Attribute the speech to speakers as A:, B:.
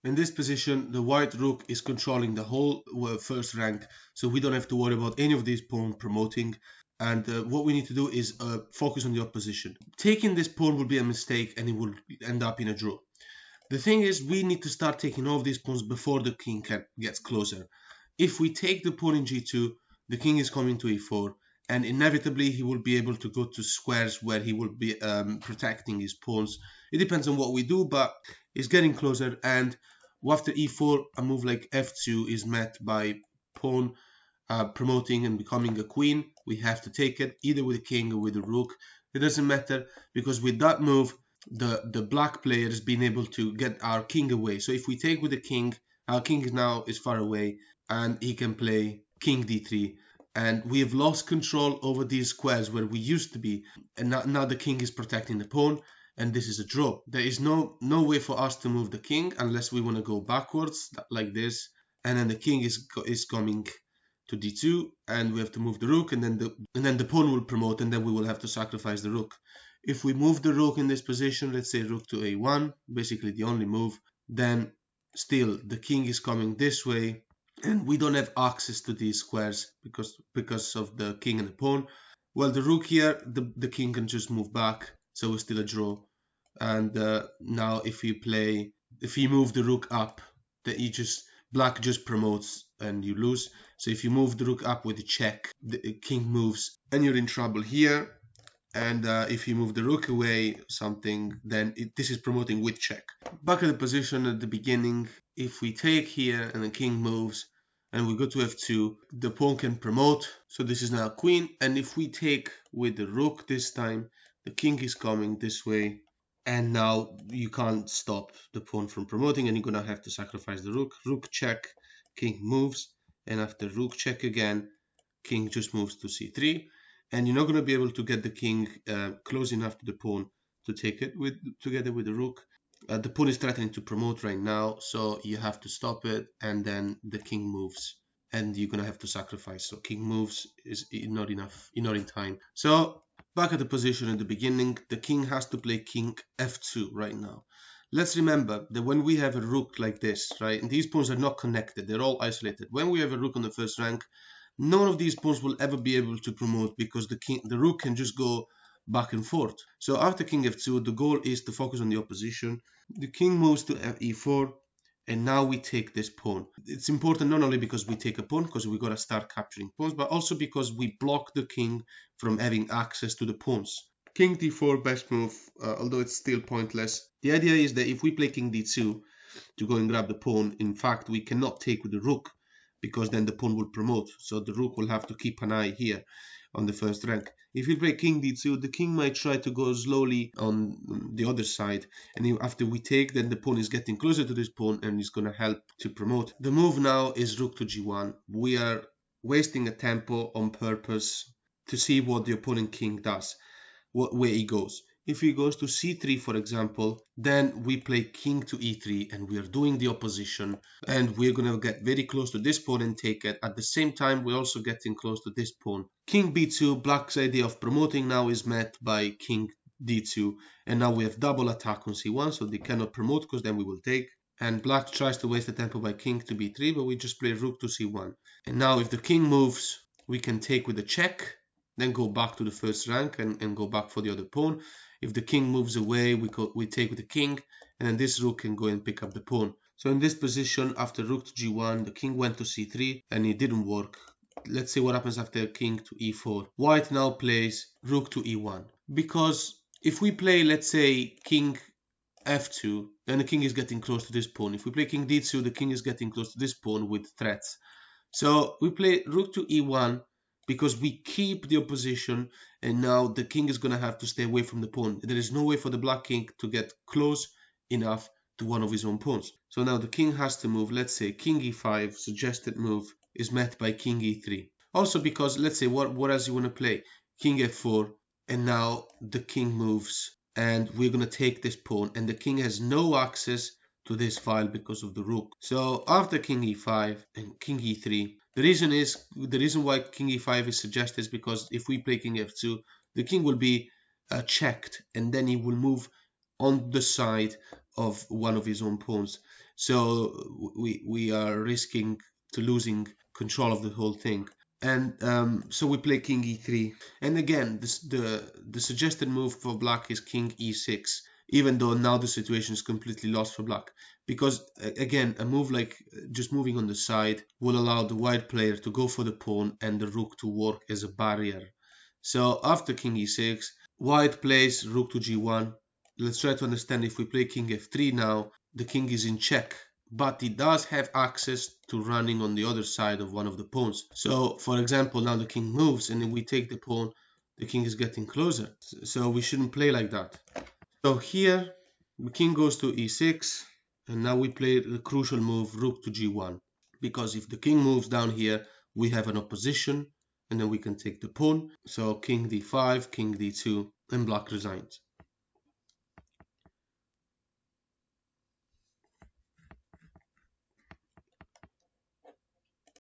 A: In this position, the white rook is controlling the whole first rank, so we don't have to worry about any of these pawns promoting. And what we need to do is focus on the opposition. Taking this pawn will be a mistake and it will end up in a draw. The thing is, we need to start taking all of these pawns before the king gets closer. If we take the pawn in g2, the king is coming to e4, and inevitably he will be able to go to squares where he will be protecting his pawns. It depends on what we do, but it's getting closer, and after e4, a move like f2 is met by pawn promoting and becoming a queen. We have to take it, either with a king or with a rook. It doesn't matter, because with that move, the black player has been able to get our king away. So if we take with the king, our king now is far away, and he can play king d3. And we have lost control over these squares where we used to be, and now the king is protecting the pawn, and this is a draw. There is no way for us to move the king unless we want to go backwards like this, and then the king is coming to d2, and we have to move the rook, and then the pawn will promote, and then we will have to sacrifice the rook. If we move the rook in this position, let's say rook to a1, basically the only move, then still the king is coming this way, and we don't have access to these squares because of the king and the pawn. Well, the rook here, the king can just move back, so it's still a draw. And now if you move the rook up, then black just promotes and you lose. So if you move the rook up with a check, the king moves and you're in trouble here. And if you move the rook away something, then this is promoting with check. Back at the position at the beginning, if we take here and the king moves and we go to f2, the pawn can promote, so this is now queen. And if we take with the rook this time, the king is coming this way, and now you can't stop the pawn from promoting, and you're gonna have to sacrifice the rook. Rook check, king moves, and after rook check again, king just moves to c3, and you're not going to be able to get the king close enough to the pawn to take it together with the rook. The pawn is threatening to promote right now, so you have to stop it, and then the king moves, and you're going to have to sacrifice. So king moves is not enough, you're not in time. So back at the position at the beginning, the king has to play king f2 right now. Let's remember that when we have a rook like this, right, and these pawns are not connected, they're all isolated. When we have a rook on the first rank, none of these pawns will ever be able to promote because the rook can just go back and forth. So after king f2, the goal is to focus on the opposition. The king moves to e4, and now we take this pawn. It's important not only because we take a pawn, because we got to start capturing pawns, but also because we block the king from having access to the pawns. King d4, best move, although it's still pointless. The idea is that if we play king d2 to go and grab the pawn, in fact, we cannot take with the rook, because then the pawn will promote. So the rook will have to keep an eye here on the first rank. If we play king d2, the king might try to go slowly on the other side, and after we take, then the pawn is getting closer to this pawn and is going to help to promote. The move now is rook to g1. We are wasting a tempo on purpose to see what the opponent king does, what way he goes. If he goes to c3, for example, then we play king to e3, and we are doing the opposition, and we're going to get very close to this pawn and take it. At the same time, we're also getting close to this pawn. King b2, black's idea of promoting now is met by king d2, and now we have double attack on c1, so they cannot promote because then we will take. And black tries to waste the tempo by king to b3, but we just play rook to c1. And now if the king moves, we can take with a check, then go back to the first rank and go back for the other pawn. If the king moves away, we take with the king, and then this rook can go and pick up the pawn. So in this position, after rook to g1, the king went to c3, and it didn't work. Let's see what happens after king to e4. White now plays rook to e1. Because if we play, let's say, king f2, then the king is getting close to this pawn. If we play king d2, the king is getting close to this pawn with threats. So we play rook to e1, because we keep the opposition, and now the king is going to have to stay away from the pawn. There is no way for the black king to get close enough to one of his own pawns. So now the king has to move. Let's say king e5, suggested move, is met by king e3. Also because, let's say, what else you want to play? King f4, and now the king moves, and we're going to take this pawn, and the king has no access to this file because of the rook. So after king e5 and king e3, the reason why king e5 is suggested is because if we play king f2, the king will be checked, and then he will move on the side of one of his own pawns. so we are risking to losing control of the whole thing. And so we play king e3, and again the suggested move for black is king e6, even though now the situation is completely lost for black, because again a move like just moving on the side will allow the white player to go for the pawn and the rook to work as a barrier. So after king e6, white plays rook to g1. Let's try to understand. If we play king f3 now, the king is in check, but he does have access to running on the other side of one of the pawns. So for example, now the king moves and then we take the pawn, the king is getting closer, so we shouldn't play like that. So here the king goes to e6, and now we play the crucial move rook to g1, because if the king moves down here we have an opposition and then we can take the pawn. So king d5, king d2, and black resigns.